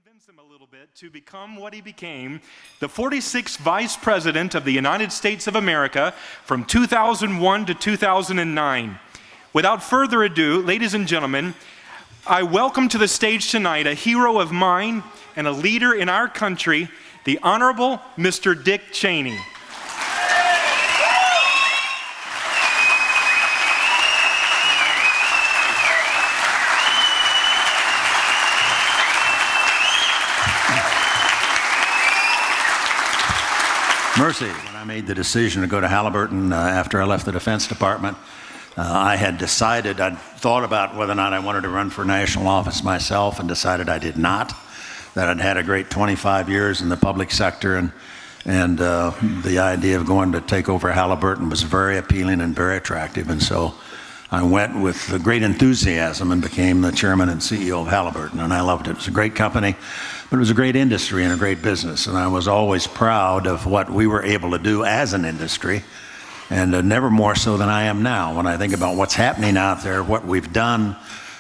convince him a little bit to become what he became, the 46th Vice President of the United States of America from 2001 to 2009. Without further ado, ladies and gentlemen, I welcome to the stage tonight a hero of mine and a leader in our country, the Honorable Mr. Dick Cheney. Mercy. When I made the decision to go to Halliburton after I left the Defense Department, I had decided, I'd thought about whether or not I wanted to run for national office myself and decided I did not, that I'd had a great 25 years in the public sector and the idea of going to take over Halliburton was very appealing and very attractive. And so I went with great enthusiasm and became the chairman and CEO of Halliburton, and I loved it. It was a great company, but it was a great industry and a great business, and I was always proud of what we were able to do as an industry, and never more so than I am now when I think about what's happening out there, what we've done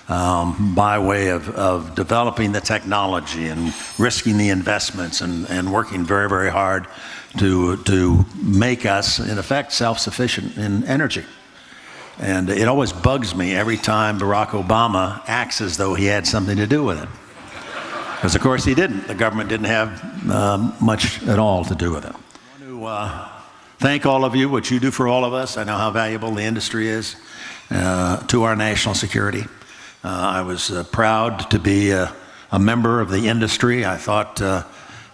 by way of developing the technology and risking the investments and working very, very hard to make us, in effect, self-sufficient in energy. And it always bugs me every time Barack Obama acts as though he had something to do with it. Because, of course, he didn't. The government didn't have much at all to do with it. I want to thank all of you, what you do for all of us. I know how valuable the industry is to our national security. I was proud to be a member of the industry. I thought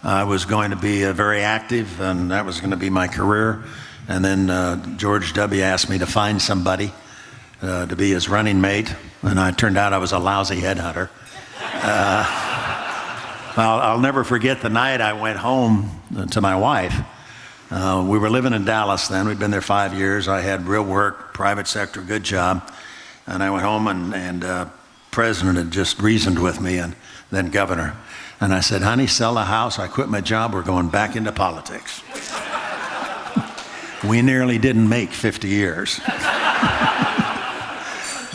I was going to be very active, and that was going to be my career. And then George W. asked me to find somebody to be his running mate, and it turned out I was a lousy headhunter. I'll never forget the night I went home to my wife. We were living in Dallas then. We'd been there 5 years. I had real work, private sector, good job. And I went home and President had just reasoned with me, and then Governor. And I said, honey, sell the house. I quit my job. We're going back into politics. We nearly didn't make 50 years.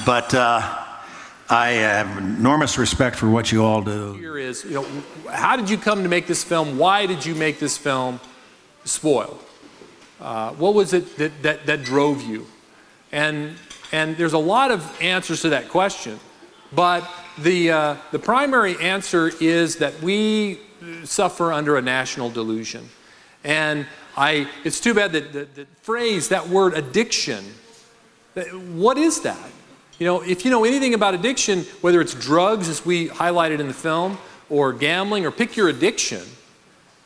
But I have enormous respect for what you all do. Here is, how did you come to make this film? Why did you make this film? Spoiled. What was it that drove you? And there's a lot of answers to that question, but the primary answer is that we suffer under a national delusion. And it's too bad that the phrase, that word addiction, what is that? If you know anything about addiction, whether it's drugs, as we highlighted in the film, or gambling, or pick your addiction,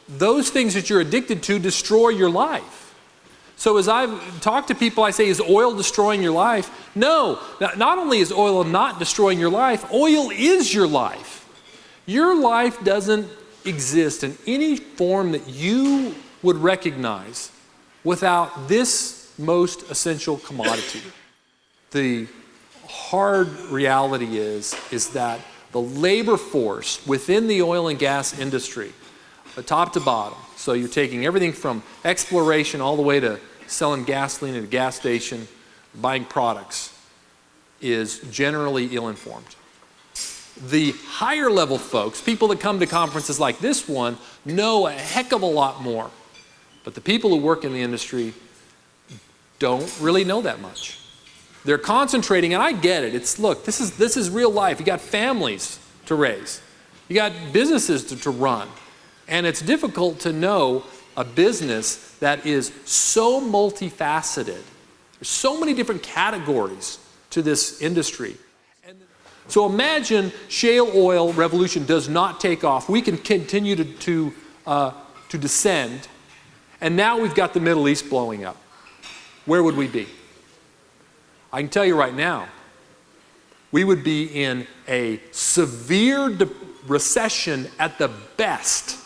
those things that you're addicted to destroy your life. So as I've talked to people, I say, is oil destroying your life? No, not only is oil not destroying your life, oil is your life. Your life doesn't exist in any form that you would recognize without this most essential commodity. The hard reality is that the labor force within the oil and gas industry, top to bottom, so you're taking everything from exploration all the way to selling gasoline at a gas station, buying products, is generally ill-informed. The higher level folks, people that come to conferences like this one, know a heck of a lot more. But the people who work in the industry don't really know that much. They're concentrating, and I get it. Look, this is real life. You got families to raise. You got businesses to run. And it's difficult to know a business that is so multifaceted. There's so many different categories to this industry. And so imagine shale oil revolution does not take off. We can continue to descend. And now we've got the Middle East blowing up. Where would we be? I can tell you right now, we would be in a severe recession at the best,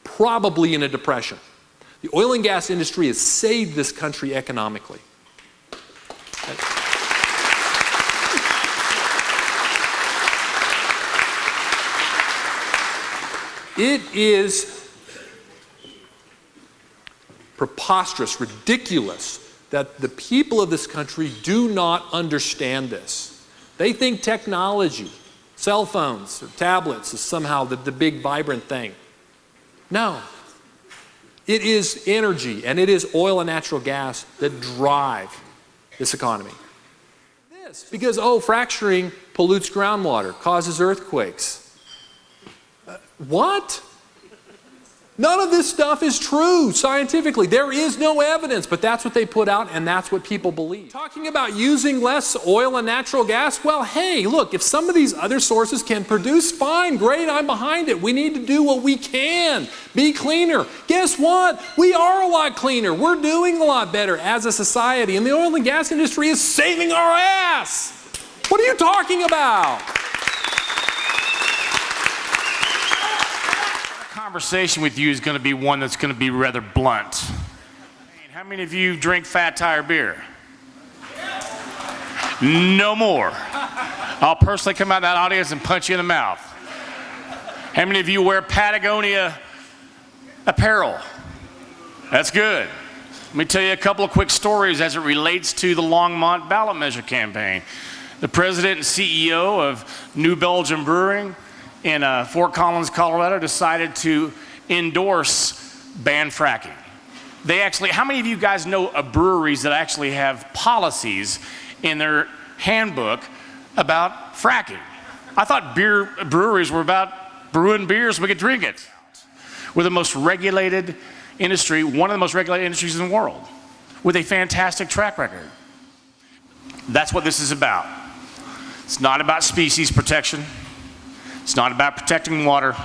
probably in a depression. The oil and gas industry has saved this country economically. It is preposterous, ridiculous that the people of this country do not understand this. They think technology cell phones or tablets is somehow the big vibrant thing. No. It is energy, and it is oil and natural gas that drive this economy. Because, fracturing pollutes groundwater, causes earthquakes. What? None of this stuff is true scientifically. There is no evidence, but that's what they put out, and that's what people believe. Talking about using less oil and natural gas, well, hey, look, if some of these other sources can produce, fine, great, I'm behind it. We need to do what we can. Be cleaner. Guess what? We are a lot cleaner. We're doing a lot better as a society, and the oil and gas industry is saving our ass. What are you talking about? Conversation with you is going to be one that's going to be rather blunt. How many of you drink Fat Tire beer? No more. I'll personally come out of that audience and punch you in the mouth. How many of you wear Patagonia apparel? That's good. Let me tell you a couple of quick stories as it relates to the Longmont ballot measure campaign. The president and CEO of New Belgium Brewing in Fort Collins, Colorado, decided to endorse ban fracking. They actually, how many of you guys know of breweries that actually have policies in their handbook about fracking? I thought breweries were about brewing beer so we could drink it. We're the most regulated industry, one of the most regulated industries in the world, with a fantastic track record. That's what this is about. It's not about species protection. It's not about protecting water.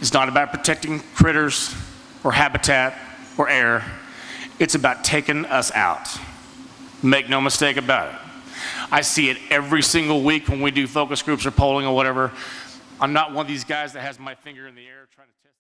It's not about protecting critters or habitat or air. It's about taking us out. Make no mistake about it. I see it every single week when we do focus groups or polling or whatever. I'm not one of these guys that has my finger in the air trying to test